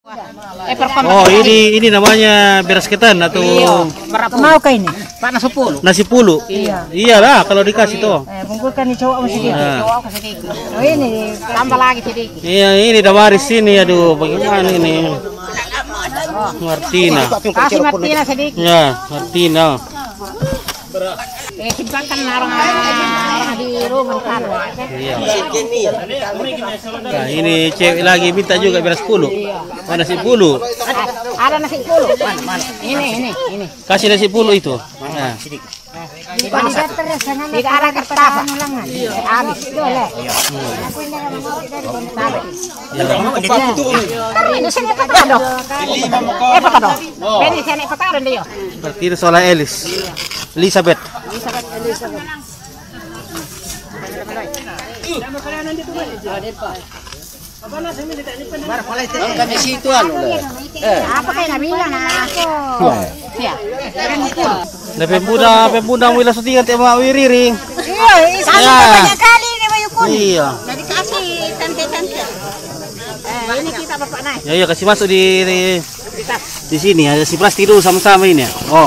Oh, ini namanya beras ketan atau mau kah ini? Pak nasi pulu. nasi pulu? Iya. Iyalah kalau dikasih tuh. Bungkuskan di cowok sedikit. Cowok sedikit. Oh ini Tambah lagi sedikit. Iya, ini Damaris sini, aduh, bagaimana ini? Martina. Kasih Martina sedikit. Ya, Martina. Simpankan orang di rumah kan. Iya. Nah, ini cewek lagi minta juga beras pulu. Oh, nasi pulu. Ada nasi pulu. Mana? Ini. Kasih nasi pulu itu. Nah. Tidak ada kertas. Habis. Ini sini patado. Patado. Ini sini patado dia. Berarti itu soal Elizabeth. Kami situ anu. Apa kayak nabila na ako? Siya. Pemuda wila sutingan tema wiriring. Iya, banyak kali ini bayukun. Iya. Jadi kasih tante-tante. Ini kita bapak naik. Ya, iya kasih masuk di sini ada si plastik dulu sama-sama ini. Oh.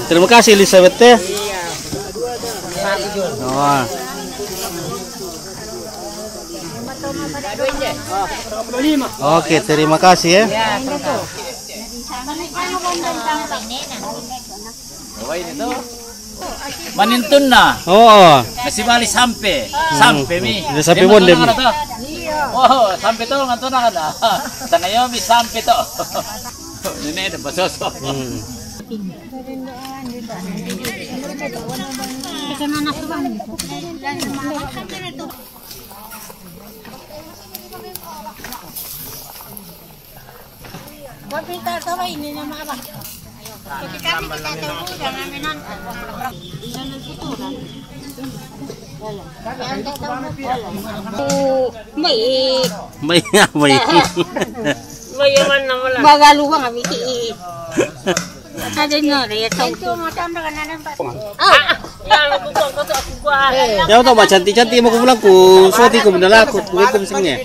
Terima kasih Elizabeth teh. Oh. Oke, terima kasih ya. Manintun na. Oh. Kasi bali sampai mi. Udah sampai bonde. Oh, sampai to ngato na kada. Tanayo mi sampai to. Ini ada basoso. Baik. Magaluwang kami ki. Ada nore ya tahu. Itu macam dengan Ya tau cantik-cantik mau kumalang ku suati ku benda laku begitu misalnya.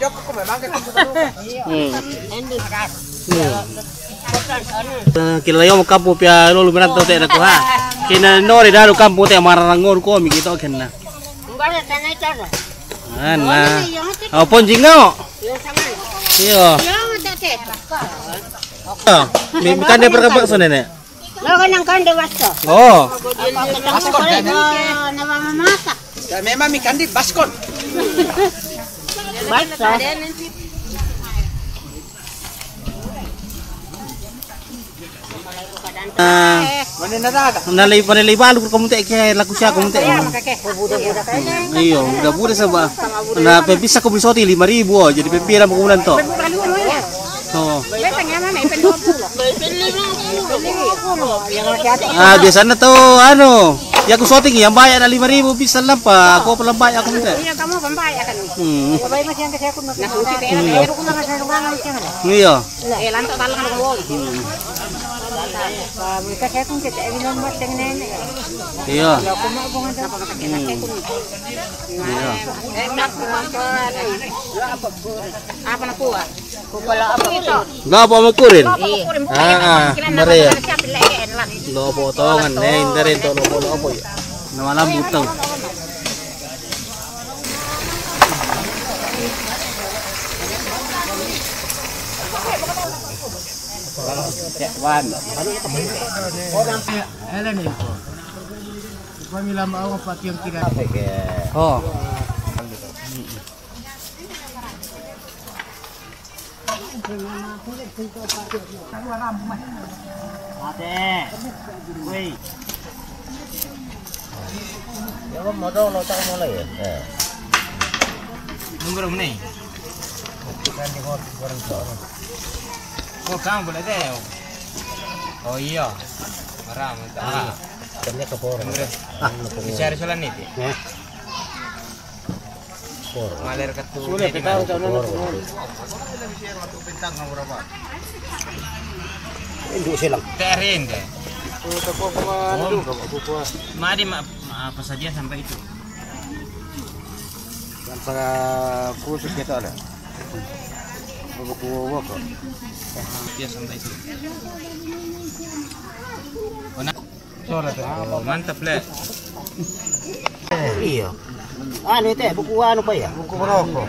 Kila yo mo kampo pia lo luminan to te na ko ha. Kina nore dalu kampo te mararangor ko mi gitu kenna. Ana. Oh ponjing no. Iya. Mi kande perkabak so nenek. Lawan ng kande wasto. Oh. Baskon na mamamasak. Memang mi kandi baskon. Basto. Panilay balu ko kamu te kaya laku siya kamu te. Iyo, buda sa ba. Na pepisa ko bisoti 5,000 oh, jadi pepira mo kumulan to. Oh. Ah, biasa na to ano. Ya ko soting yang bayar na 5,000 bisa lang pa. Ako pa lang bayar ako te. Iya, kamu pembayar kan. Sabay mas yan kasi ako Nasuti ko lang sa lungan siya. Iyo. lanto talang ng wall. Kasi akong kita bilang mas tingnan. Iyo. Apa na kuha? Kupala apa ito? Gapa mo kurin? Maria. Lang. Lopo tongan hindi rin to lopo ya. Nawala butang. Oh. Ate. Wei. Ya mo do lo tak mo lagi. Número ni. Oh, kamu boleh deh. Oh iya. Maram tak. Kanya ka poro. Bicara soal ni. Ngalir ke tu. Sulit kita ucap na. Induk silang. Terin deh. Mari apa saja sampai itu. Sa khusus kita ada. Buku kok. Dia santai itu. Mantap le. Iya. Anu teh buku anu pa ya? Buku rokok.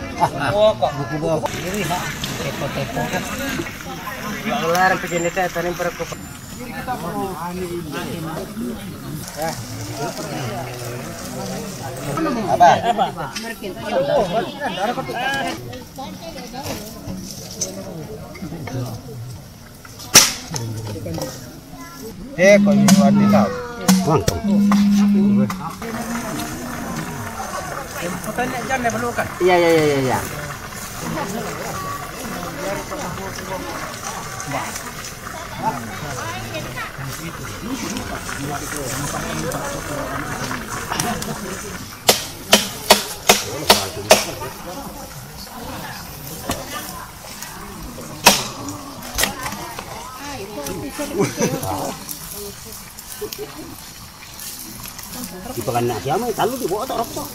Buku rokok. Ini ha. Tepo-tepo kan. Larang begini teh tanim perkop. Apa? Kok ini warna tahu? Mantap. Fotonya jangan melukan. Iya. Di pekan nak siapa? Talu di bawah tak rokok.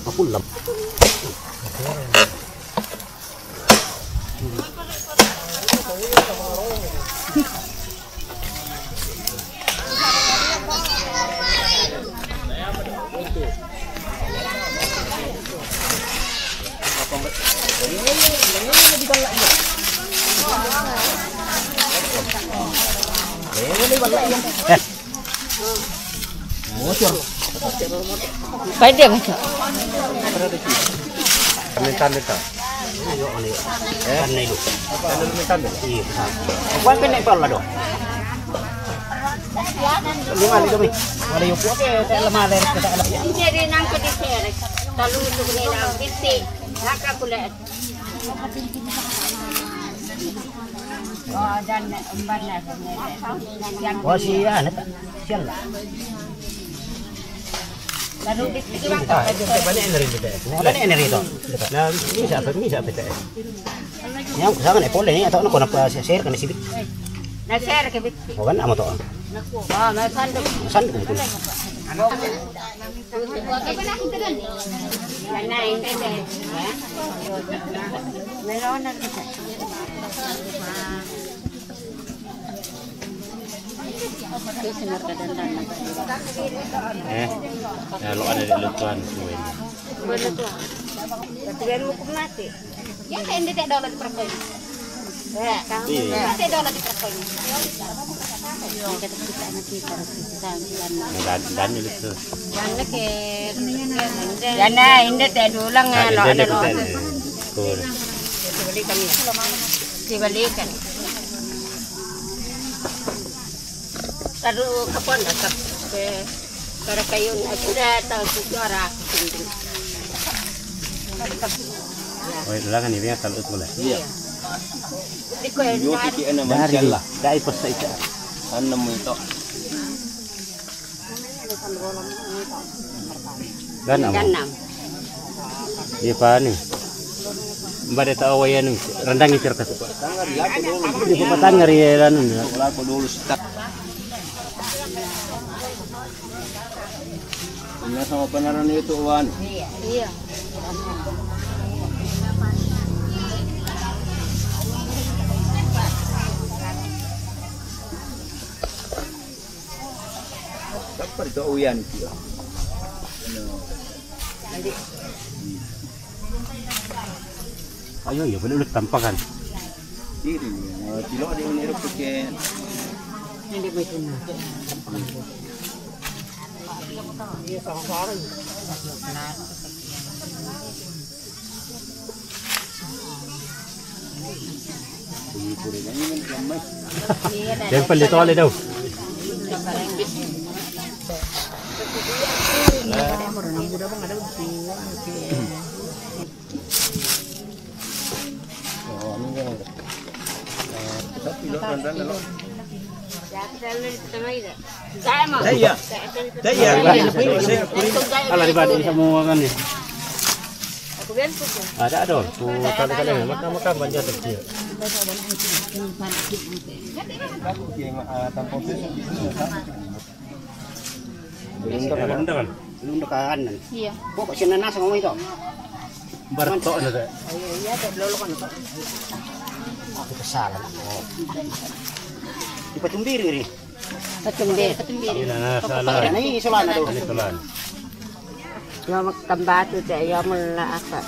Aku lem. Pwede mo siya. Minta. Ayo ani. Kanay lu. Kanay minta. Iya. Kuan penek pala do. Lima dito mi. Wala yung puke sa lamale sa alap. Hindi rin ang kadisere. Talutog nila ang biti. Nakakulat. Oh, dan umban na sa Oh, siya na. Siya la. Lalu di Banyak energi kita. Banyak energi itu. Nah, ini siapa kita? Yang kesangan epol ini atau nak nak share kan sibit. na share ke biti. Oh kan amo to. Oh, may sandok. Sandok itu. Yan na hindi din. Meron na kita. Kalau ada di lutuan semua ini. Katigan mo kung nati. Yan hindi tayo daw lagi perkoy. Hindi daw lagi perkoy. Dan itu. Yan na, hindi tayo dulang nga. Sibalikan. Taruh kapon atap para kayo sudah tahu suara sendiri. Oh, itu lah kan ini kalau itu boleh. Iya. Dari pesta itu. Anam itu. Ganam. Iya pak nih. Mbak ada tahu ya nih rendang itu kertas. Di petang ngari ya nih. Laku dulu start. Ini sama penaran itu Wan. Iya. Dapat itu uyan itu. Ayo ya boleh tampakan. Ini kilo ada yang niru pakai. Hindi mo ito na. Yang paling itu oleh daw. Kalau dibanding semua kan nih. Ada dong. Kali-kali makan banyak kecil. Lundakan. Lundakan. Iya. Pokok sinanas ngomong itu. Bartok na ta. Iya, lolo kan itu. Aku kesal. Di Patumbiri ni. Ketumbir. Ina na sala. Ini Solana tu. Ani tulan. Yo magkambatu tayo mula aka.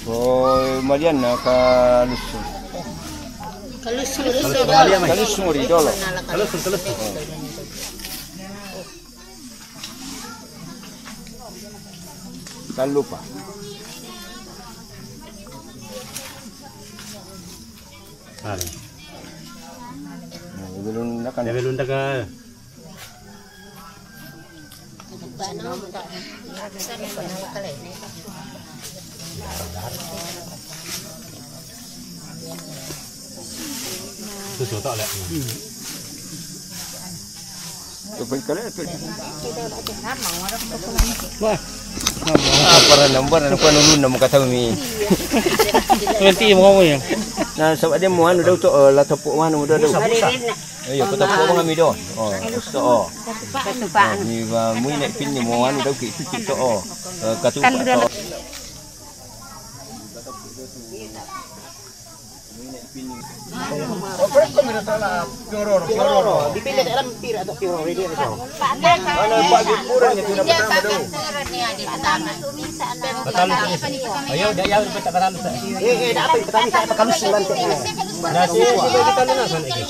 Oh, Marian kalusur. Kalusur dolo. Kalus. Kan lupa. Ani. Belum nak Debe lundakan. Susu tak lek. Tupai kale tu. Wah. Para nombor na ko nulun na mo katawmi. Nanti mo ya. Na sebab dia mo anu daw to la tepuk mana mo daw. Ayo ko tepuk mga mi do. Oh, to oh. Ketupaan. Ni ba mu nek pin ni mo anu daw ki tu to oh. Katupa to. Pioro. Dipilih dalam pira atau pioro dia itu. Ano pagi kurang ni tuna pertama daw. Ayo dia petak kalus. Dah apa petani saya pakai kalus lantai. Nasi kita lunasan iki.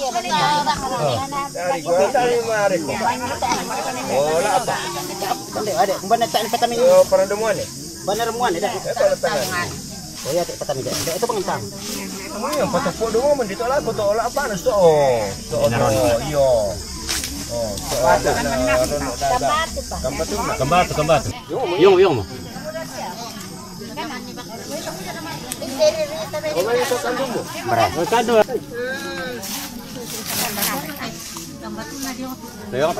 Dari gua dari mari ko. Oh, la apa? Ada kembali tak petani. Oh, para demuan ni. Benar muan dah. Kalau tangan. Oh ya tak petani dah. Itu pengentang. Yang patupuk dulu men dito la ko to la panas to. To iyo. Oh, to ada. Kembatu. Yung. Oh, may to kandung mo. Kado. Tayok.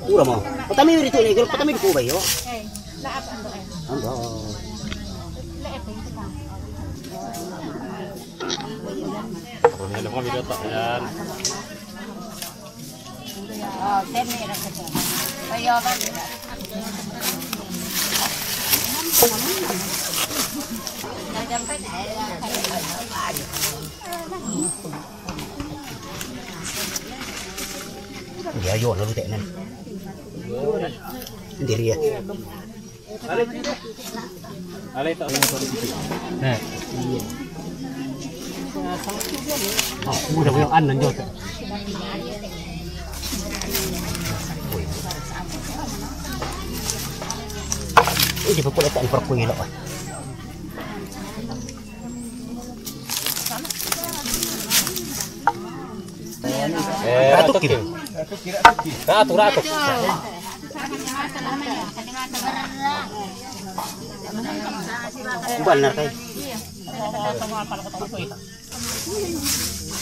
Ura mo. Petani dito ni, kalau petani ko ba yo? Ando. Ano ko video tak yan. Oh, semi ra ko. Ayo ba. Dia yo lalu tak nan. Sendiri ya. Alay tak. Udah yang anan jauh. Ini pokok letak perkuih lah. Ratuk. Benar kai.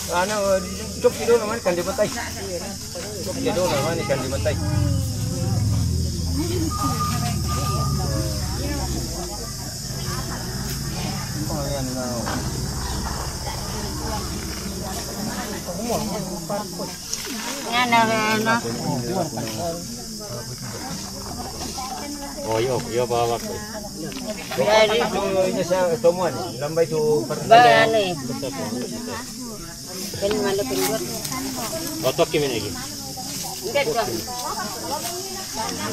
Ano, cok dito naman kan dimatay. Cok dito naman kan dimatay. Oh, yan na. Yan na. Oh, yo bawa. Kaya dito niya sa tomuan, lambay to Ba ano eh. Kan malapin buat. Otok kimin lagi. Enggak kan.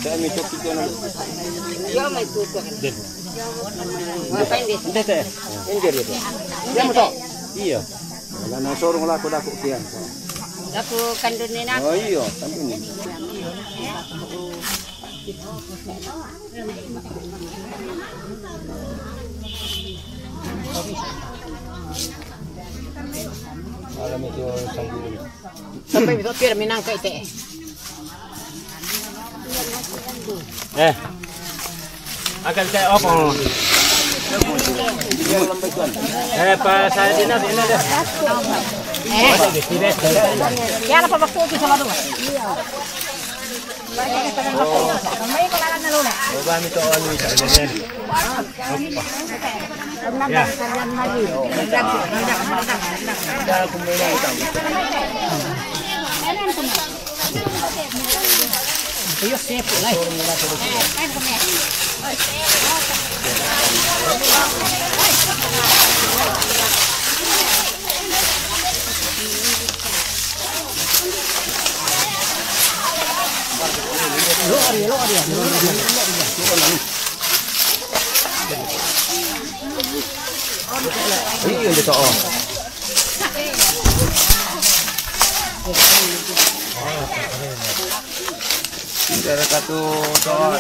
dami cok dito na. Yo may tuto kan. Den. Ngapain di? Enggak dito. Dia mo to. Iya. Wala na sorong lako kiyan. Aku kandunin na. Oh iyo, tanto ni. Alam ito sanggulin. Sampai itu kira minang kai teh. Akan saya opong. Pas saya dinas ini deh. Ya apa waktu itu sama tu? Oh, ba mi to on mi sa ganyan. Iya dito oh. Dari satu ton.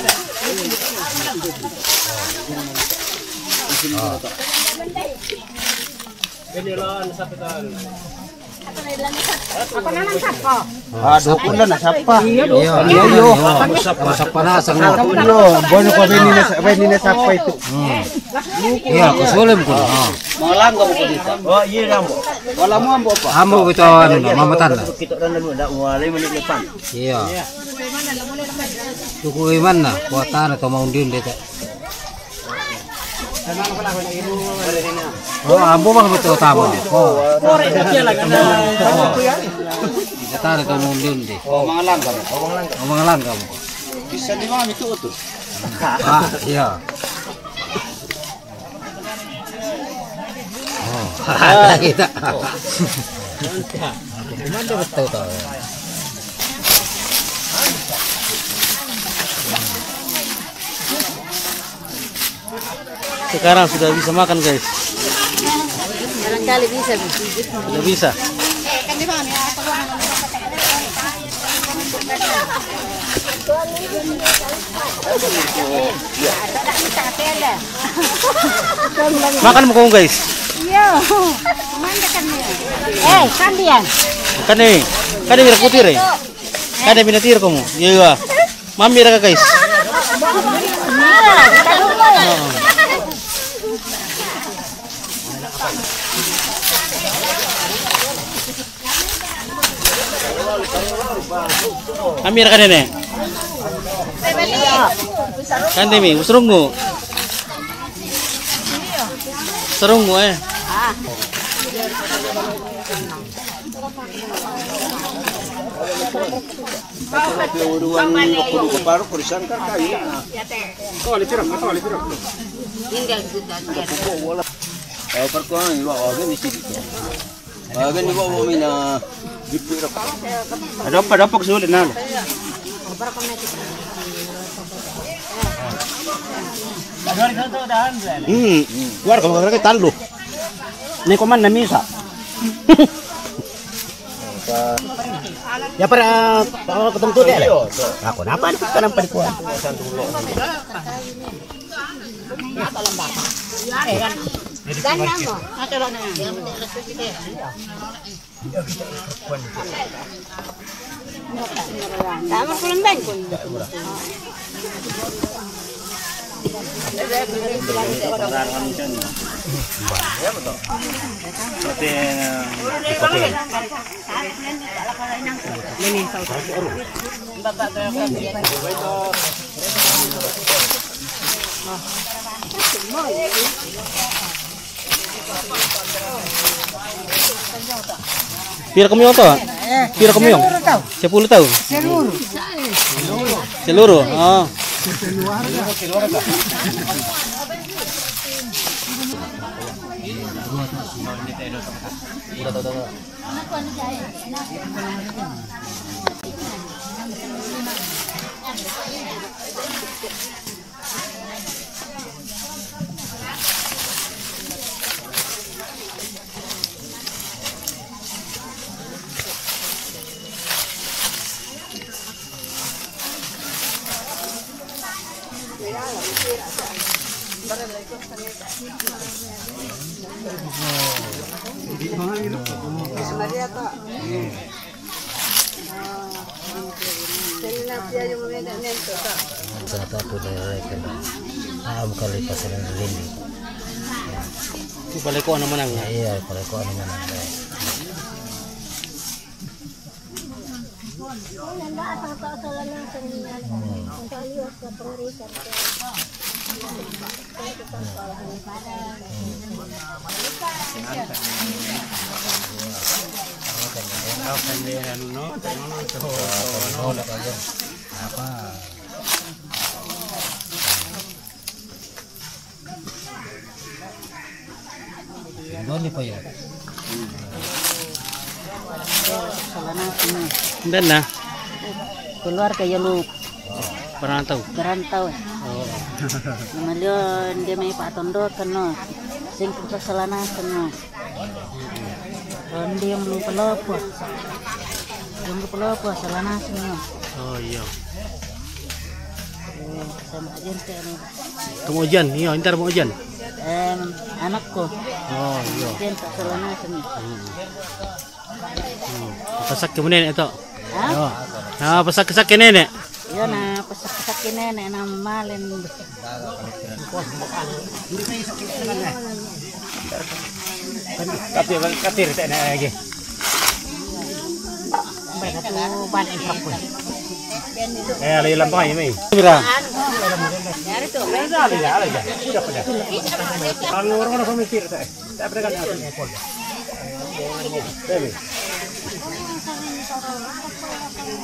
Aduh, pun na siapa? Iya, Siapa na sang Bueno ko beni na siapa itu. Iya, kusulim ko. Malang ka mo ko dito. Oh, iya rambo. Wala mo ambo pa. Amo ito ano na mamatan na. Kita ran na da walay man lepan. Iya. Tukuy man na, kuwata na to maundin dito. Oh, amo bang betul tama. Oh. Kuwata na to maundin di. Oh, mga langgam. Oh, mga langgam. Bisa di mga ito to. Ah, iya. Oh, ada kita. Mana betul to. Sekarang sudah bisa makan guys. Barangkali bisa. Sudah bisa. Makan mo kung guys. Iya. Kumanda kami. Kan dia. Kan mira kutir eh. Kan binatir ko mo. Iya. Mami ra ka guys. Amir kan ini. Kan demi usrungu. Serungu eh. Baru kurisan kan kaya. Oh, perkuan iwa ogen di sini. Ogen iwa mo mina dipira. Ada apa kesulit na. Luar ka mga talo. Ni ko man na misa. Ya para ketemu tuh deh. Aku napa nih kan nampak kuat. Pira kami to? Pira kami 10 tahun. Seluruh. Oh. Balik ko naman ang iya, balik ko naman ang Doni pa yun. Dan na. Keluar kayak lu Perantau. berantau. Oh. Namanya dia may patondo kano. Sing kesalana kano. Dia yang belum pelopo. Yang belum pelopo salana kano. Oh iya. Sama aja ini. Tunggu hujan. Iya, ntar mau hujan. Anakku. Oh iya. Dia salana kano. Pasak ke nenek itu. Hah? Ah, pasak ke nenek. Iya na pasak-pasakin nenek na malin. Katir tak nak lagi. Baik tu ban infak pun. Lagi lampai ni. Berapa? Dari tu. Kalau orang pemikir tak. Tak pernah kan aku ngepol.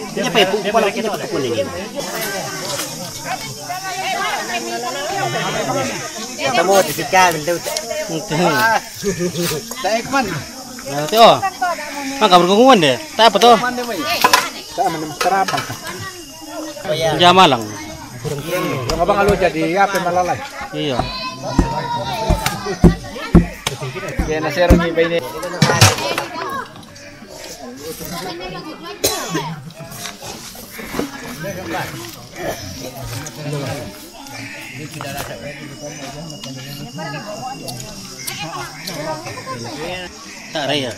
Dia pa ipo pala kita ko ni. Tamo disikal daw. Taek man. Nah, tu. Mak bergungguan deh. Tak apa tu? Sa man masarapan. Jamalang. Yung abang alo jadi apa malalay. Iya. Kaya na sero ni bay ni. Tak raya.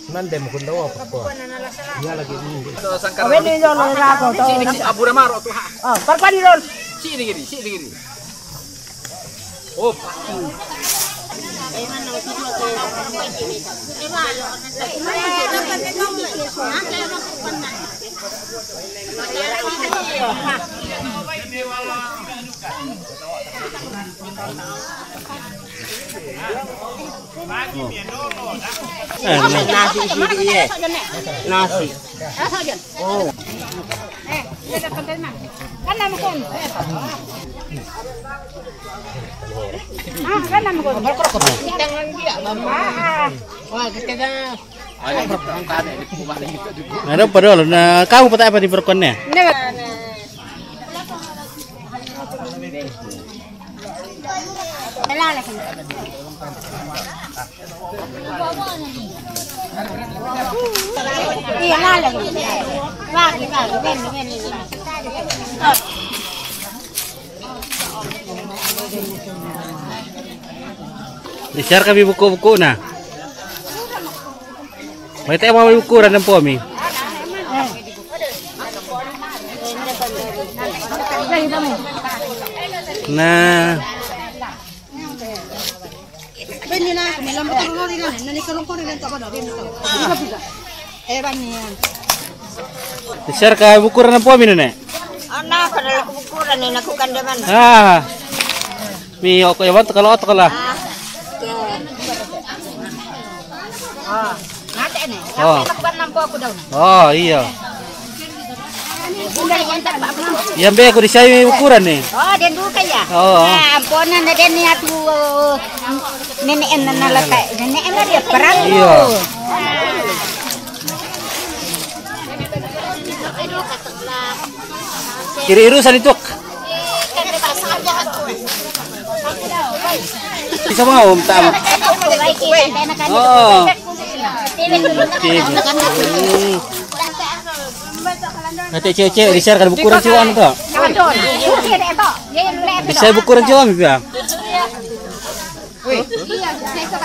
Nande mo kun daw apa ko. Iya lagi ni. Pwede yo lo ra ko to. Abu Ramaro tu ha. Oh, parpani ron. Sini gini. Oh. Nasi isi dia. Nasi. Oh. Ada padahal na kamu patay apa di perkonnya? Iya lala. Lagi. Di-share kami buku-buku na. May tayo mga ukuran ng pomi. Na di-share ka ukuran ng pomi na. Anak adalah ukuran ni nak kandaman. Ah. Mi ako yawan kalau otak lah. Ngate ni. Oh. Lakukan nampu aku daun. Oh iya. Bunda yang tak apa. Yang be aku di-share ukuran nih. Oh, dia dulu kaya. Oh. Nah, ampunan dia ni atu nenek nana letak. Nenek lah dia perang. Iya. Kiri irusan itu. Bisa mau tak? Oh. Nanti cewek di-share kan bukuran ciwan tuh. Di-share bukuran ciwan ya.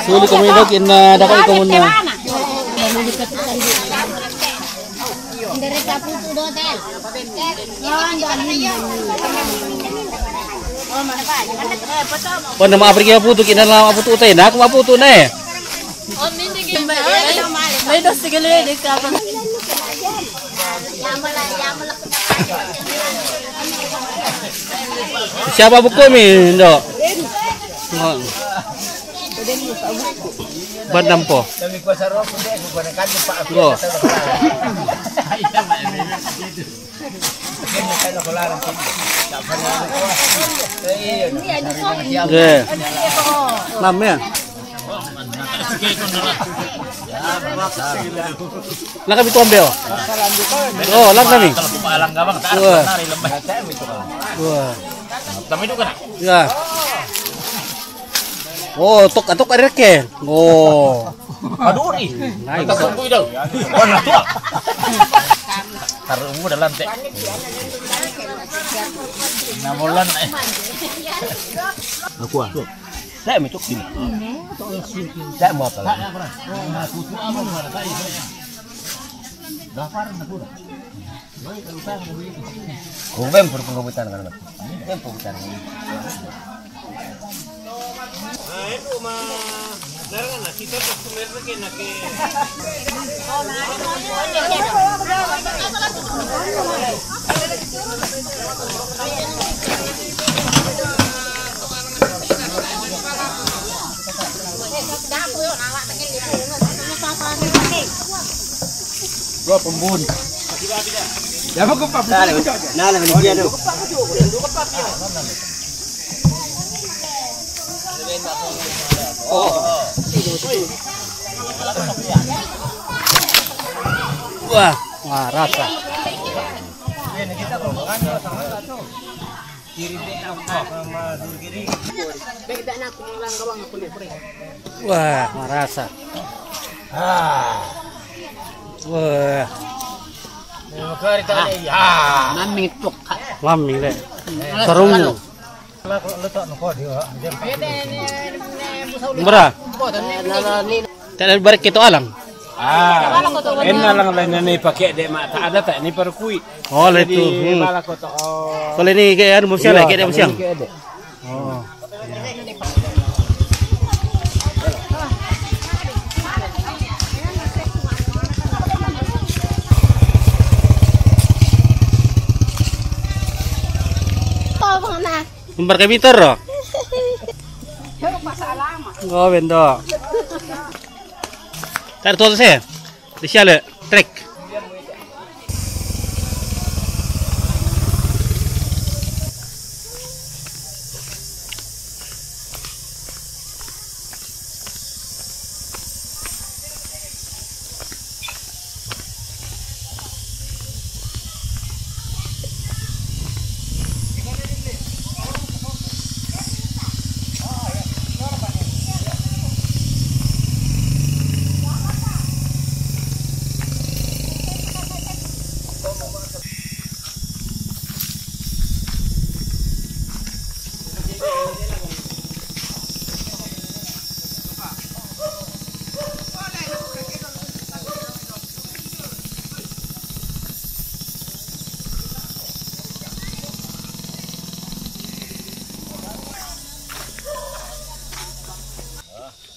Sulit kamu indokin na dapat kamu na. Kau nama apa kita putu kita nama putu teh, nak apa putu nih? Siapa buku mi, Indo? Bandam po. Kami ko sa roko deh, ko na kanyo pa ako. Oh. Kaya kaya ko larang tin. Dapat na ko. Okay. Lam ya. Lang kami tuambe oh. Oh, lang kami. Kalau kumalang ka bang taas Wah. na rin lambay. Wah. Tama ito ka na. Ya. Oh, atok ada ke. Oh. Aduh nih. Nice. Kita tunggu itu. Warna tua. Taruh mu dalam teh. Namulan eh. Aku ah. Saya mencok sini. Saya mau apa? Kung bem pur pengobutan kan. Bem pengobutan. Gua pembun. Ya mau ke pap. Nah, lah ni dia tu. Wah, wah rasa. Wah, wah rasa. Wah, Mami tuk. mami le. Sarungnya. Berah. Tak balik itu alang. Enak lang lang ni pakai dek mak tak ada tak ni perkui. Oh, itu. Malah ko to. Kalau ini kayak anu musiang lah, kayak musiang. Oh. Number kami tero. Oh, bendo. Tar todo se. Diciale trek.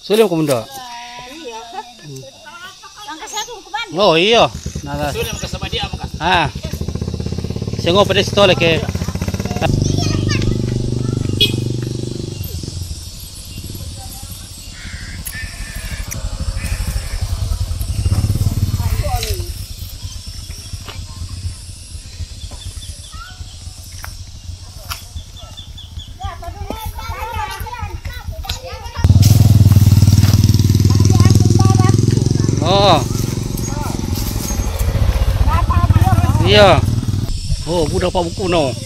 Sulim ko mundo. Oh iya. Nada. Sudah kasama dia maka. Ah. Sengo pada stole ke. Oh. Iya. Oh, budak Pak Buku no.